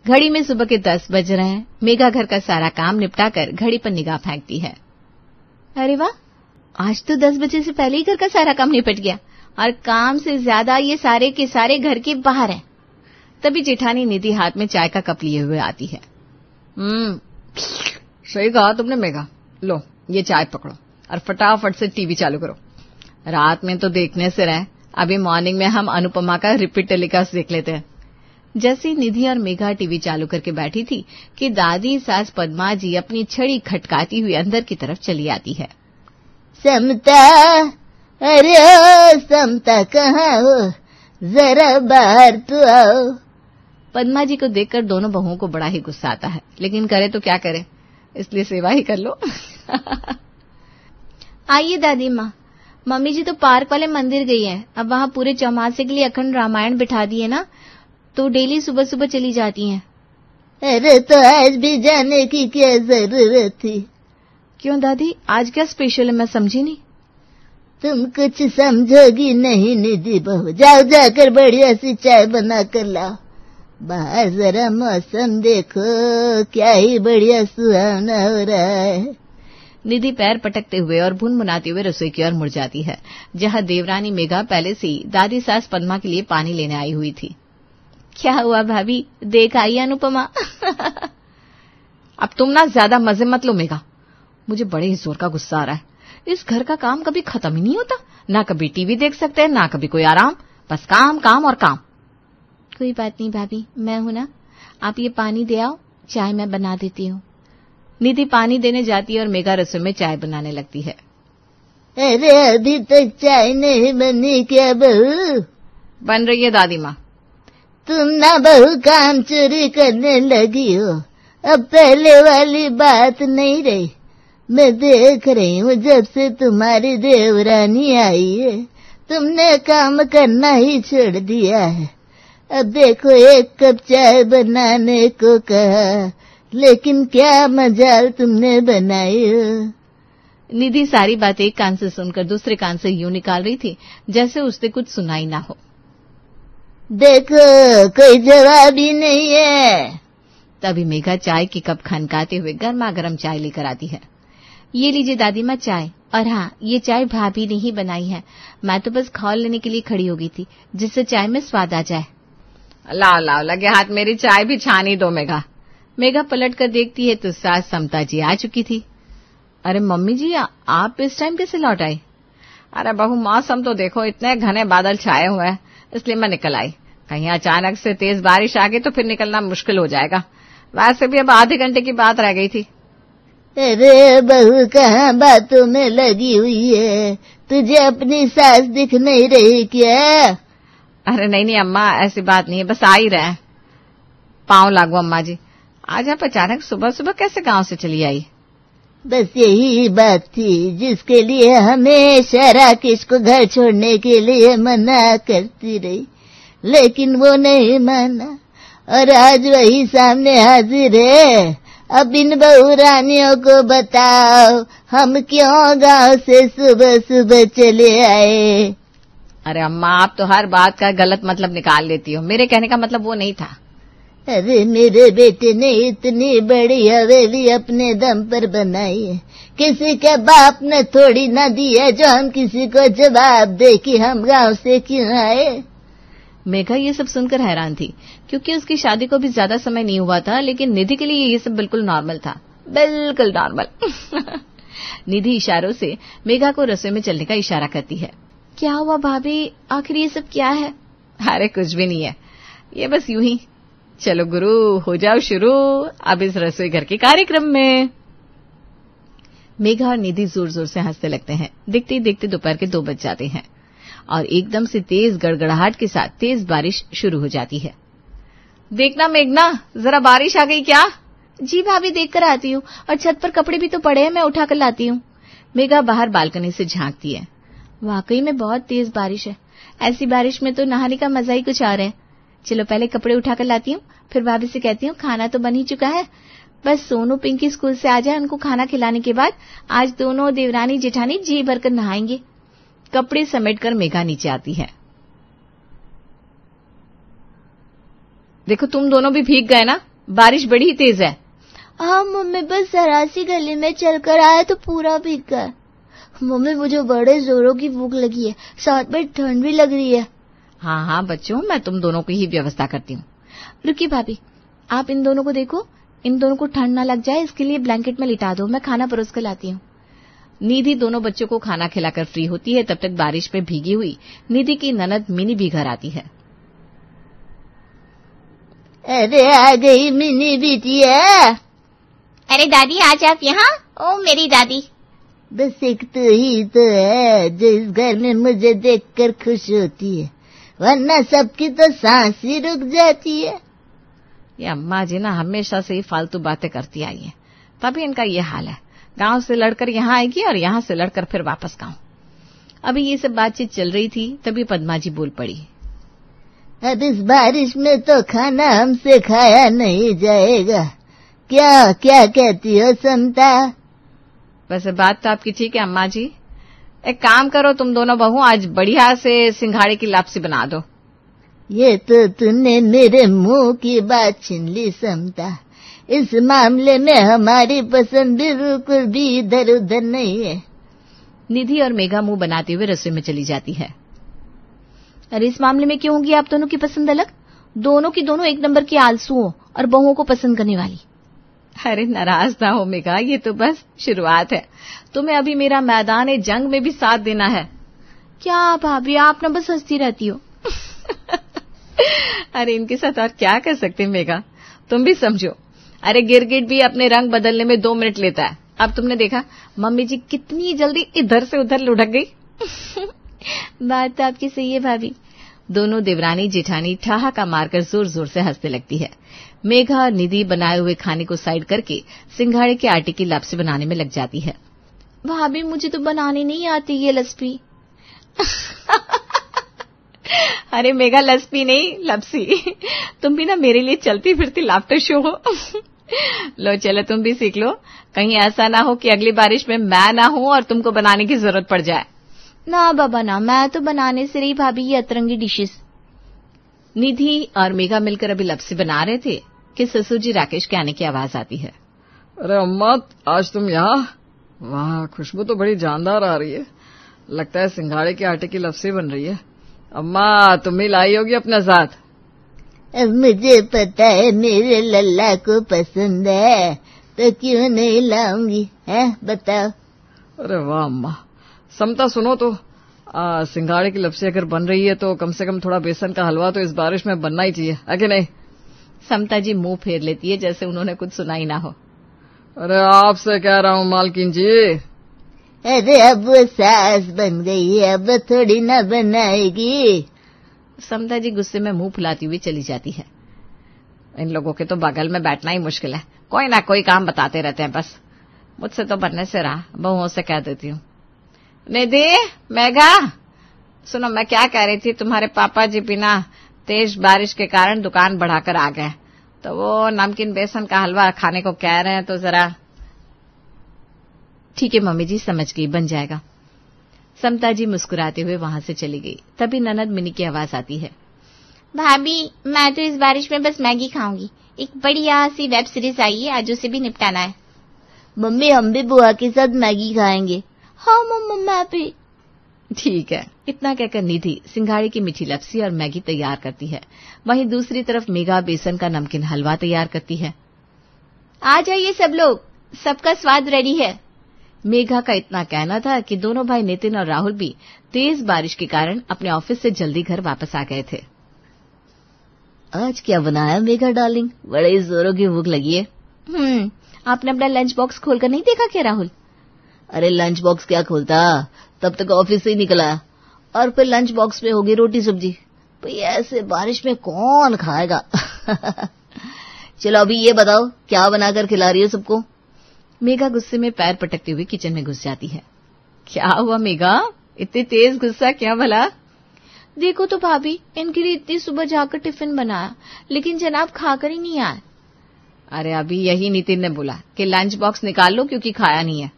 घड़ी में सुबह के 10 बज रहे हैं। मेघा घर का सारा काम निपटाकर घड़ी पर निगाह फेंकती है। अरे वाह, आज तो 10 बजे से पहले ही घर का सारा काम निपट गया और काम से ज्यादा ये सारे के सारे घर के बाहर हैं। तभी जेठानी निधि हाथ में चाय का कप लिए हुए आती है। सही कहा तुमने मेघा, लो ये चाय पकड़ो और फटाफट से टीवी चालू करो। रात में तो देखने से रहे, अभी मॉर्निंग में हम अनुपमा का रिपीट टेलीकास्ट देख लेते हैं। जैसे निधि और मेघा टीवी चालू करके बैठी थी कि दादी सास पद्मा जी अपनी छड़ी खटकाती हुई अंदर की तरफ चली आती है। समता, अरे समता कहाँ हो, जरा बाहर तो आओ। पद्मा जी को देखकर दोनों बहुओं को बड़ा ही गुस्सा आता है, लेकिन करे तो क्या करे, इसलिए सेवा ही कर लो। आइए दादी माँ, मम्मी जी तो पार्क वाले मंदिर गई है। अब वहाँ पूरे चौमासे के लिए अखंड रामायण बिठा दिए ना, तो डेली सुबह सुबह चली जाती हैं। अरे तो आज भी जाने की क्या जरूरत थी? क्यों दादी, आज क्या स्पेशल है, मैं समझी नहीं। तुम कुछ समझोगी नहीं निधि बहू, जाओ जाकर बढ़िया सी चाय बना कर लाओ। बाहर जरा मौसम देखो, क्या ही बढ़िया सुहावना हो रहा है। निधि पैर पटकते हुए और भुनभुनाते हुए रसोई की ओर मुड़ जाती है, जहाँ देवरानी मेघा पहले से ही दादी सास पद्मा के लिए पानी लेने आई हुई थी। क्या हुआ भाभी, देख आई अनुपमा? अब तुम ना ज्यादा मजे मत लो मेघा, मुझे बड़े ही जोर का गुस्सा आ रहा है। इस घर का काम कभी खत्म ही नहीं होता, ना कभी टीवी देख सकते हैं, ना कभी कोई आराम, बस काम काम और काम। कोई बात नहीं भाभी, मैं हूं ना, आप ये पानी दे आओ, चाय मैं बना देती हूँ। निधि पानी देने जाती है और मेघा रसोई में चाय बनाने लगती है। अरे अभी तक चाय नहीं बनी क्या बहू? बन रही है दादी माँ। तुम ना बहू काम चोरी करने लगी हो, अब पहले वाली बात नहीं रही। मैं देख रही हूँ जब से तुम्हारी देवरानी आई है, तुमने काम करना ही छोड़ दिया है। अब देखो, एक कप चाय बनाने को कहा, लेकिन क्या मजाल तुमने बनाई हो। निधि सारी बातें एक कान से सुनकर दूसरे कान से यूं निकाल रही थी जैसे उससे कुछ सुनाई ना हो। देखो, कोई जवाब ही नहीं है। तभी मेघा चाय की कप खनकाते हुए गर्मा गर्म चाय लेकर आती है। ये लीजिए दादी माँ चाय, और हाँ, ये चाय भाभी ने ही बनाई है, मैं तो बस खौल लेने के लिए खड़ी हो गई थी, जिससे चाय में स्वाद आ जाए। लाओ लाओ, लगे हाथ मेरी चाय भी छानी दो मेघा। मेघा पलट कर देखती है तो सास समता जी आ चुकी थी। अरे मम्मी जी, आप इस टाइम कैसे लौट आई? अरे बहू, मौसम तो देखो, इतने घने बादल छाए हुए हैं, इसलिए मैं निकल आई। कहीं अचानक से तेज बारिश आ गई तो फिर निकलना मुश्किल हो जाएगा। वैसे भी अब आधे घंटे की बात रह गई थी। अरे बहू, कहाँ बातों में लगी हुई है, तुझे अपनी सास दिख नहीं रही क्या? अरे नहीं नहीं अम्मा, ऐसी बात नहीं है, बस आ ही रहे। पाँव लागू अम्मा जी, आज आप अचानक सुबह सुबह कैसे गांव से चली आई? बस यही बात थी जिसके लिए हमेशा राकेश को घर छोड़ने के लिए मना करती रही, लेकिन वो नहीं माना, और आज वही सामने हाजिर है। अब इन बहू रानियों को बताओ, हम क्यों गांव से सुबह सुबह चले आए? अरे अम्मा, आप तो हर बात का गलत मतलब निकाल लेती हो, मेरे कहने का मतलब वो नहीं था। अरे मेरे बेटे ने इतनी बड़ी हवेली अपने दम पर बनाई है, किसी के बाप ने थोड़ी ना दी है जो हम किसी को जवाब दे कि हम गांव से क्यों आए। मेघा ये सब सुनकर हैरान थी, क्योंकि उसकी शादी को भी ज्यादा समय नहीं हुआ था, लेकिन निधि के लिए ये सब बिल्कुल नॉर्मल था, बिल्कुल नॉर्मल। निधि इशारों से मेघा को रसोई में चलने का इशारा करती है। क्या हुआ भाभी, आखिर ये सब क्या है? अरे कुछ भी नहीं है, ये बस यूं ही। चलो गुरु, हो जाओ शुरू अब इस रसोई घर के कार्यक्रम में। मेघा और निधि जोर जोर से हंसने लगते हैं। देखते ही देखते दोपहर के 2 बज जाते हैं और एकदम से तेज गड़गड़ाहट के साथ तेज बारिश शुरू हो जाती है। देखना मेघना, जरा बारिश आ गई क्या? जी भाभी, देख कर आती हूँ, और छत पर कपड़े भी तो पड़े हैं, मैं उठा कर लाती हूँ। मेघा बाहर बालकनी से झांकती है। वाकई में बहुत तेज बारिश है, ऐसी बारिश में तो नहाने का मजा ही कुछ और है। चलो पहले कपड़े उठा कर लाती हूँ, फिर भाभी से कहती हूँ खाना तो बन ही चुका है, बस सोनू पिंकी स्कूल से आ जाए, उनको खाना खिलाने के बाद आज दोनों देवरानी जेठानी जी भरकर नहाएंगे। कपड़े समेटकर मेघा नीचे आती है। देखो तुम दोनों भी भीग गए ना, बारिश बड़ी तेज है। हाँ मम्मी, बस जरा सी गली में चलकर आया तो पूरा भीग गया। मम्मी मुझे बड़े जोरों की भूख लगी है, साथ में ठंड भी लग रही है। हाँ हाँ बच्चों, मैं तुम दोनों की ही व्यवस्था करती हूँ। रुकिए भाभी, आप इन दोनों को देखो, इन दोनों को ठंड ना लग जाए इसके लिए ब्लैंकेट में लिटा दो, मैं खाना परोस कर लाती हूँ। निधि दोनों बच्चों को खाना खिलाकर फ्री होती है। तब तक बारिश में भीगी हुई निधि की ननद मिनी भी घर आती है। अरे आ गई मिनी बिटिया। अरे दादी, आज आप यहाँ? ओ मेरी दादी। बस एक तो ही तो है जो इस घर में मुझे देखकर खुश होती है, वरना सबकी तो सांस ही रुक जाती है। ये अम्मा जी ना हमेशा से ही फालतू बातें करती आई है, तभी इनका ये हाल है। गांव से लड़कर यहाँ आएगी और यहाँ से लड़कर फिर वापस गांव। अभी ये सब बातचीत चल रही थी, तभी पद्मा जी बोल पड़ी। अब इस बारिश में तो खाना हमसे खाया नहीं जाएगा, क्या क्या कहती हो समता? वैसे बात तो आपकी ठीक है अम्मा जी। एक काम करो तुम दोनों बहू, आज बढ़िया से सिंघाड़े की लापसी बना दो। ये तो तूने मेरे मुंह की बात छीन ली समता। इस मामले में हमारी पसंद बिल्कुल भी इधर उधर नहीं है। निधि और मेघा मुंह बनाते हुए रसोई में चली जाती है। अरे इस मामले में क्यों होगी आप दोनों की पसंद अलग? दोनों की दोनों एक नंबर की आलसू हो और बहुओं को पसंद करने वाली। अरे नाराज ना हो मेघा, ये तो बस शुरुआत है। तुम्हें अभी मेरा मैदान जंग में भी साथ देना है। क्या भाभी, आप ना बस हंसती रहती हो। अरे इनके साथ और क्या कर सकते हैं मेघा, तुम भी समझो। अरे गिरगिट भी अपने रंग बदलने में 2 मिनट लेता है। अब तुमने देखा मम्मी जी कितनी जल्दी इधर से उधर लुढ़क गई। बात तो आपकी सही है भाभी। दोनों देवरानी जेठानी ठहाका मारकर जोर जोर से हंसने लगती है। मेघा और निधि बनाए हुए खाने को साइड करके सिंघाड़े के आटे की लापसी बनाने में लग जाती है। भाभी मुझे तो बनाने नहीं आती ये लस्पी। अरे मेघा लस्पी नहीं लपसी। तुम भी ना मेरे लिए चलती फिरती लाफ्टर शो हो। लो चलो तुम भी सीख लो, कहीं ऐसा ना हो कि अगली बारिश में मैं ना हूं और तुमको बनाने की जरूरत पड़ जाए। ना बाबा ना, मैं तो बनाने से रही भाभी ये अतरंगी डिशेस। निधि और मेघा मिलकर अभी लपसी बना रहे थे कि ससुर जी राकेश के आने की आवाज आती है। अरे अम्मा, आज तुम यहाँ? वाह, खुशबू तो बड़ी जानदार आ रही है। लगता है सिंघाड़े के आटे की लपसी बन रही है। अम्मा तुम ही लाई होगी अपने साथ। अब मुझे पता है मेरे लल्ला को पसंद है, तो क्यों नहीं लाऊंगी, है बताओ। अरे वाह अम्मा। समता सुनो तो, सिंघाड़े की लपसी अगर बन रही है तो कम से कम थोड़ा बेसन का हलवा तो इस बारिश में बनना ही चाहिए, है कि नहीं? समता जी मुंह फेर लेती है जैसे उन्होंने कुछ सुना ही ना हो। अरे आपसे कह रहा हूँ मालकिन जी। अरे अब वो सास बन गई है, अब थोड़ी ना बनाएगी। समता जी गुस्से में मुंह फुलाती हुई चली जाती है। इन लोगों के तो बगल में बैठना ही मुश्किल है, कोई ना कोई काम बताते रहते हैं बस। मुझसे तो बनने से रहा, बहुओं से कह देती हूँ। निधि, मेघा, सुनो मैं क्या कह रही थी, तुम्हारे पापा जी बिना तेज बारिश के कारण दुकान बढ़ाकर आ गए, तो वो नमकीन बेसन का हलवा खाने को कह रहे हैं, तो जरा। ठीक है मम्मी जी, समझ गई, बन जाएगा। समता जी मुस्कुराते हुए वहां से चली गई। तभी ननद मिनी की आवाज आती है। भाभी मैं तो इस बारिश में बस मैगी खाऊंगी, एक बढ़िया सी वेब सीरीज आई है, आज उसे भी निपटाना है। मम्मी हम भी बुआ के साथ मैगी खाएंगे। हाँ मम्मा मैं भी। ठीक है। इतना कहकर निधि सिंघाड़े की मीठी लपसी और मैगी तैयार करती है। वहीं दूसरी तरफ मेघा बेसन का नमकीन हलवा तैयार करती है। आ जाइए सब लोग, सबका स्वाद रेडी है। मेघा का इतना कहना था कि दोनों भाई नितिन और राहुल भी तेज बारिश के कारण अपने ऑफिस से जल्दी घर वापस आ गए थे। आज क्या बनाया मेघा डार्लिंग, बड़े जोरों की भूख लगी है। आपने अपना लंच बॉक्स खोलकर नहीं देखा क्या राहुल? अरे लंच बॉक्स क्या खोलता, तब तक ऑफिस से ही निकला, और फिर लंच बॉक्स में होगी रोटी सब्जी। भाई ऐसे बारिश में कौन खाएगा। चलो अभी ये बताओ क्या बनाकर खिला रही हो सबको। मेघा गुस्से में पैर पटकते हुए किचन में घुस जाती है। क्या हुआ मेघा, इतनी तेज गुस्सा क्या भला? देखो तो भाभी, इनके लिए इतनी सुबह जाकर टिफिन बनाया, लेकिन जनाब खाकर ही नहीं आए। अरे अभी यही नितिन ने बोला कि लंच बॉक्स निकाल लो क्योंकि खाया नहीं है।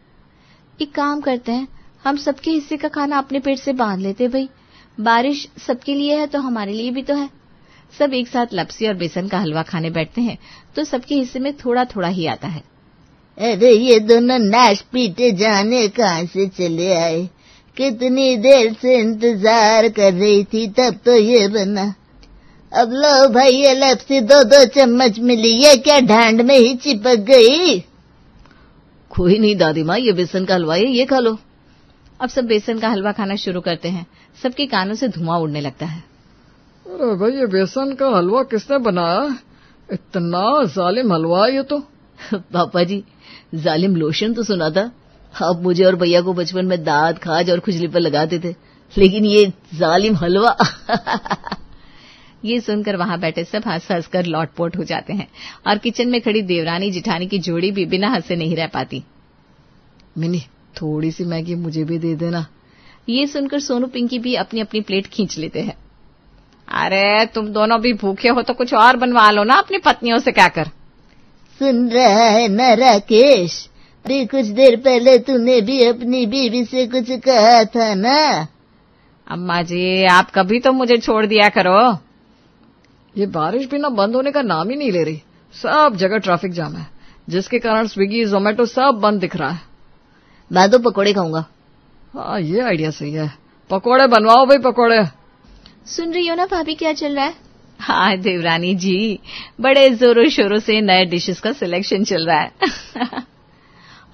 एक काम करते हैं, हम सबके हिस्से का खाना अपने पेट से बांध लेते। भाई बारिश सबके लिए है तो हमारे लिए भी तो है। सब एक साथ लपसी और बेसन का हलवा खाने बैठते हैं तो सबके हिस्से में थोड़ा थोड़ा ही आता है। अरे ये दोनों नाश पीटे जाने कहाँ से चले आए? कितनी देर से इंतजार कर रही थी, तब तो ये बना। अब लो भाई ये लपसी 2-2 चम्मच मिली, ये क्या ढांड में ही चिपक गई? कोई नहीं दादी माँ, ये बेसन का हलवा है, ये खा लो। अब सब बेसन का हलवा खाना शुरू करते हैं। सबके कानों से धुआं उड़ने लगता है। अरे भाई ये बेसन का हलवा किसने बनाया? इतना जालिम हलवा ये तो। पापा जी, जालिम लोशन तो सुना था, आप मुझे और भैया को बचपन में दांत, खाज और खुजली पर लगाते थे, लेकिन ये जालिम हलवा। ये सुनकर वहां बैठे सब हंस कर लौटपोट हो जाते हैं और किचन में खड़ी देवरानी जिठानी की जोड़ी भी बिना हंसे नहीं रह पाती। मिनी, थोड़ी सी मैगी मुझे भी दे देना। ये सुनकर सोनू पिंकी भी अपनी अपनी प्लेट खींच लेते हैं। अरे तुम दोनों भी भूखे हो तो कुछ और बनवा लो ना अपनी पत्नियों से, क्या कर। सुन रहा है ना राकेश, अभी कुछ देर पहले तूने भी अपनी बीवी से कुछ कहा था ना। अम्मा जी आप कभी तो मुझे छोड़ दिया करो। ये बारिश भी ना बंद होने का नाम ही नहीं ले रही। सब जगह ट्रैफिक जाम है, जिसके कारण स्विगी जोमेटो सब बंद दिख रहा है। मैं तो पकोड़े खाऊंगा। हाँ ये आइडिया सही है, पकोड़े बनवाओ भाई पकोड़े। सुन रही हो ना भाभी क्या चल रहा है? हाँ देवरानी जी, बड़े जोरों शोरों से नए डिशेस का सिलेक्शन चल रहा है।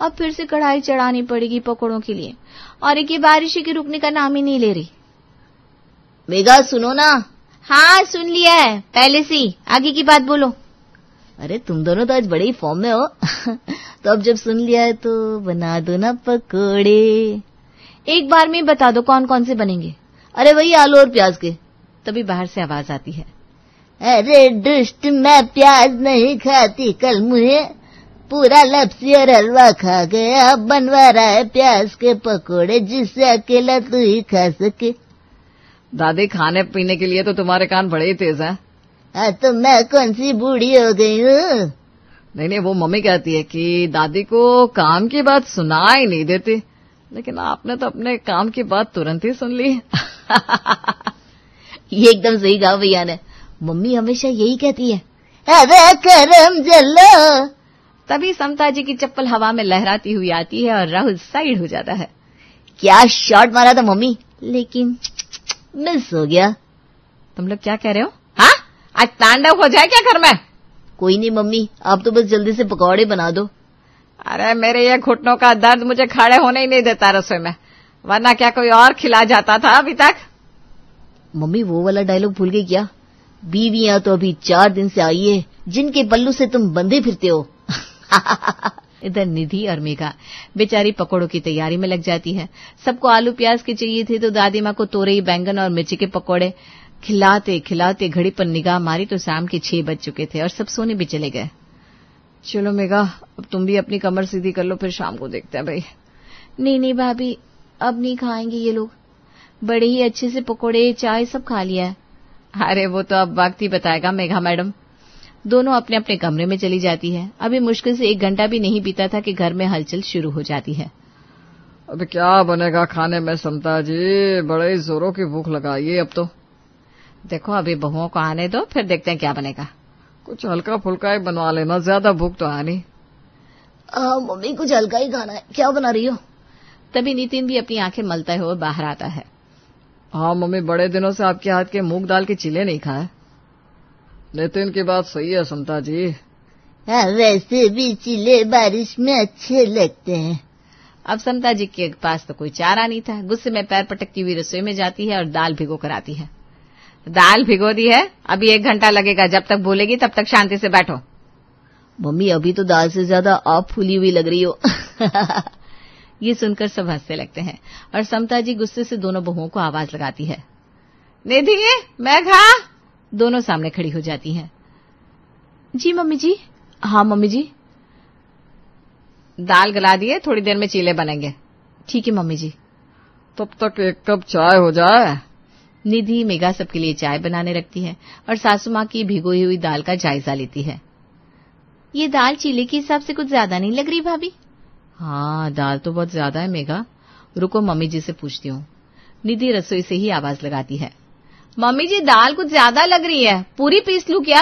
अब फिर से कढ़ाई चढ़ानी पड़ेगी पकोड़ों के लिए, और एक ये बारिश की रुकने का नाम ही नहीं ले रही। मेघा सुनो ना। हाँ सुन लिया है पहले से, आगे की बात बोलो। अरे तुम दोनों तो आज बड़े ही फॉर्म में हो। तो अब जब सुन लिया है तो बना दो ना पकोड़े। एक बार में बता दो कौन कौन से बनेंगे। अरे वही आलू और प्याज के। तभी बाहर से आवाज आती है। अरे दुष्ट, मैं प्याज नहीं खाती, कल मुझे पूरा लपसी और हलवा खा गया, अब बनवा रहा है प्याज के पकोड़े जिससे अकेला तू ही खा सके। दादी खाने पीने के लिए तो तुम्हारे कान बड़े ही तेज हैं। हाँ तो मैं कौन सी बूढ़ी हो गई हूँ? नहीं, वो मम्मी कहती है कि दादी को काम की बात सुनाई नहीं देती, लेकिन आपने तो अपने काम की बात तुरंत ही सुन ली। ये एकदम सही कहा भैया ने, मम्मी हमेशा यही कहती है। अरे करम जलो। तभी समता जी की चप्पल हवा में लहराती हुई आती है और राहुल साइड हो जाता है। क्या शॉट मारा था मम्मी, लेकिन मिस हो गया। तुम लोग क्या कह रहे हो? हाँ आज तांडव हो जाए क्या घर में? कोई नहीं मम्मी, आप तो बस जल्दी से पकौड़े बना दो। अरे मेरे ये घुटनों का दर्द मुझे खड़े होने ही नहीं देता रसोई में, वरना क्या कोई और खिला जाता था अभी तक। मम्मी वो वाला डायलॉग भूल गई क्या? बीवियां तो अभी 4 दिन से आई है, जिनके पल्लू से तुम बंधे फिरते हो। इधर निधि और मेघा बेचारी पकोड़ों की तैयारी में लग जाती है। सबको आलू प्याज के चाहिए थे तो दादी माँ को तोरई, बैंगन और मिर्ची के पकोड़े खिलाते खिलाते घड़ी पर निगाह मारी तो शाम के 6 बज चुके थे और सब सोने भी चले गए। चलो मेघा, अब तुम भी अपनी कमर सीधी कर लो, फिर शाम को देखते हैं भाई। नहीं भाभी, अब नहीं खाएंगे ये लोग, बड़े ही अच्छे से पकोड़े चाय सब खा लिया है। अरे वो तो अब वक्त ही बताएगा मेघा मैडम। दोनों अपने अपने कमरे में चली जाती है। अभी मुश्किल से 1 घंटा भी नहीं बीता था कि घर में हलचल शुरू हो जाती है। अब क्या बनेगा खाने में समता जी, बड़े जोरों की भूख लगाई अब तो। देखो अभी बहुओं को आने दो, फिर देखते हैं क्या बनेगा। कुछ हल्का फुल्का ही बनवा लेना, ज्यादा भूख तो है नहीं। मम्मी कुछ हल्का ही खाना है, क्या बना रही हो? तभी नितिन भी अपनी आंखें मलता हुए बाहर आता है। हाँ मम्मी, बड़े दिनों से आपके हाथ के मूंग दाल के चिले नहीं खाए। नितिन की बात सही है समता जी। हाँ वैसे भी चिले बारिश में अच्छे लगते हैं। अब समता जी के पास तो कोई चारा नहीं था। गुस्से में पैर पटकती हुई रसोई में जाती है और दाल भिगो कर आती है। दाल भिगो दी है, अभी 1 घंटा लगेगा, जब तक बोलेगी तब तक शांति से बैठो। मम्मी अभी तो दाल से ज्यादा आप फूली हुई लग रही हो। ये सुनकर सब हंसने लगते हैं और समता जी गुस्से से दोनों बहुओं को आवाज लगाती है। निधि, मेघा, दोनों सामने खड़ी हो जाती हैं। जी मम्मी जी। हाँ मम्मी जी। दाल गला दिए, थोड़ी देर में चीले बनेंगे। ठीक है मम्मी जी। तब तक 1 कप चाय हो जाए। निधि मेघा सबके लिए चाय बनाने रखती है और सासू माँ की भिगोई हुई दाल का जायजा लेती है। ये दाल चीले के हिसाब से कुछ ज्यादा नहीं लग रही भाभी? हाँ दाल तो बहुत ज्यादा है मेघा, रुको मम्मी जी से पूछती हूँ। निधि रसोई से ही आवाज लगाती है। मम्मी जी दाल कुछ ज्यादा लग रही है, पूरी पीस लूं क्या?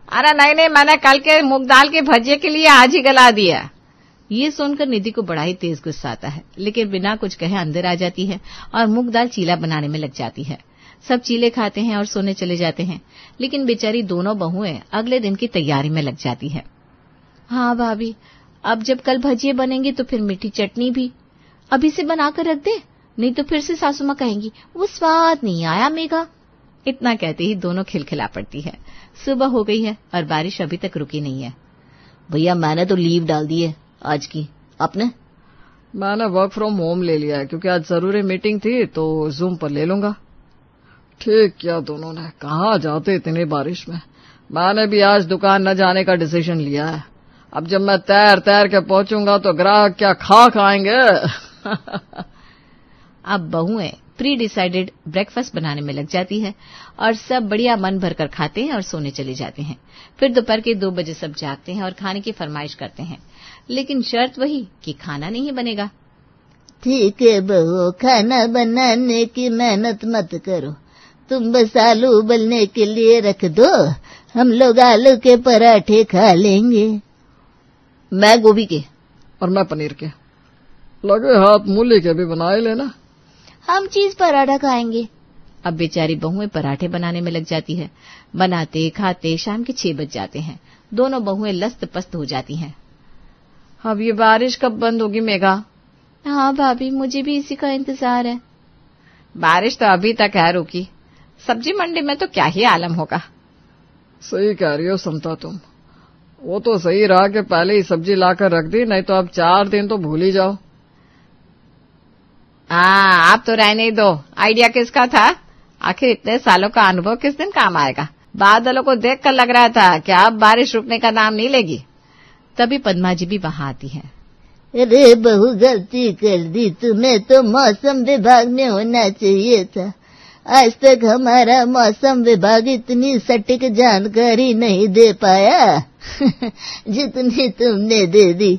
अरे नहीं, मैंने कल के मूंग दाल के भजिए के लिए आज ही गला दिया। ये सुनकर निधि को बड़ा ही तेज गुस्सा आता है, लेकिन बिना कुछ कहे अंदर आ जाती है और मूंग दाल चीला बनाने में लग जाती है। सब चीले खाते हैं और सोने चले जाते हैं, लेकिन बेचारी दोनों बहुएं अगले दिन की तैयारी में लग जाती है। हाँ भाभी, अब जब कल भजिए बनेंगे तो फिर मीठी चटनी भी अभी से बनाकर रख दे, नहीं तो फिर से सासू मां कहेंगी वो स्वाद नहीं आया मेघा। इतना कहते ही दोनों खिलखिला पड़ती है। सुबह हो गई है और बारिश अभी तक रुकी नहीं है। भैया मैंने तो लीव डाल दी है आज की, आपने? मैंने वर्क फ्रॉम होम ले लिया है क्योंकि आज जरूरी मीटिंग थी तो जूम पर ले लूंगा। ठीक किया दोनों ने, कहाँ जाते इतनी बारिश में। मैंने भी आज दुकान न जाने का डिसीजन लिया है। अब जब मैं तैर के पहुंचूंगा तो ग्राहक क्या खा खाएंगे। अब बहुएं प्री डिसाइडेड ब्रेकफास्ट बनाने में लग जाती है और सब बढ़िया मन भरकर खाते हैं और सोने चले जाते हैं। फिर दोपहर के 2 बजे सब जागते हैं और खाने की फरमाइश करते हैं, लेकिन शर्त वही कि खाना नहीं बनेगा। ठीक है बहू, खाना बनाने की मेहनत मत करो, तुम बस आलू उबलने के लिए रख दो, हम लोग आलू के पराठे खा लेंगे। मैं गोभी के और मैं पनीर के। लगे हाथ मूली के भी बनाए लेना। हम चीज पराठा खाएंगे। अब बेचारी बहुएं पराठे बनाने में लग जाती है। बनाते खाते शाम के 6 बज जाते हैं। दोनों बहुएं लस्त पस्त हो जाती हैं। अब ये बारिश कब बंद होगी मेघा? हाँ भाभी, मुझे भी इसी का इंतजार है। बारिश तो अभी तक है रुकी, सब्जी मंडी में तो क्या ही आलम होगा। सही कह रही हो समता तुम। वो तो सही रहा कि पहले ही सब्जी लाकर रख दी, नहीं तो अब 4 दिन तो भूल ही जाओ। आप तो रहने ही दो। आइडिया किसका था? आखिर इतने सालों का अनुभव किस दिन काम आएगा? बादलों को देखकर लग रहा था कि अब बारिश रुकने का नाम नहीं लेगी। तभी पद्मा जी भी वहां आती है। अरे बहू, गलती कर दी, तुम्हें तो मौसम विभाग में होना चाहिए था। आज तक हमारा मौसम विभाग इतनी सटीक जानकारी नहीं दे पाया जितनी तुमने दे दी।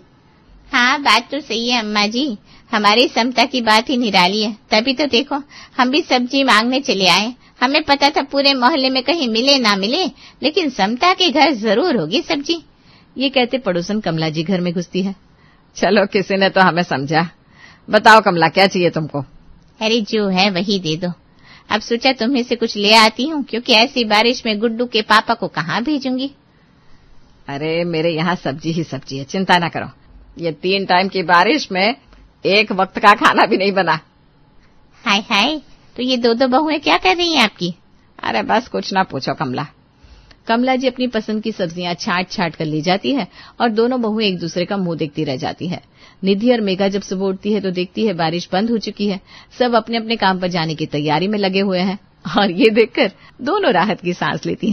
हाँ, बात तो सही है अम्मा जी, हमारी समता की बात ही निराली है। तभी तो देखो, हम भी सब्जी मांगने चले आए। हमें पता था पूरे मोहल्ले में कहीं मिले ना मिले, लेकिन समता के घर जरूर होगी सब्जी। ये कहते पड़ोसन कमला जी घर में घुसती है। चलो, किसी ने तो हमें समझा। बताओ कमला, क्या चाहिए तुमको? अरे जो है वही दे दो। अब सोचा तुम्हें से कुछ ले आती हूँ, क्योंकि ऐसी बारिश में गुड्डू के पापा को कहाँ भेजूंगी। अरे मेरे यहाँ सब्जी ही सब्जी है, चिंता ना करो। ये 3 टाइम की बारिश में एक वक्त का खाना भी नहीं बना। हाय हाय, तो ये 2 बहुएं क्या कर रही हैं आपकी? अरे बस कुछ ना पूछो कमला। कमला जी अपनी पसंद की सब्जियां छांट छांट कर ले जाती है और दोनों बहुएं एक दूसरे का मुंह देखती रह जाती है। निधि और मेघा जब सुबह उठती है तो देखती है बारिश बंद हो चुकी है। सब अपने अपने काम पर जाने की तैयारी में लगे हुए हैं और ये देखकर दोनों राहत की सांस लेती हैं।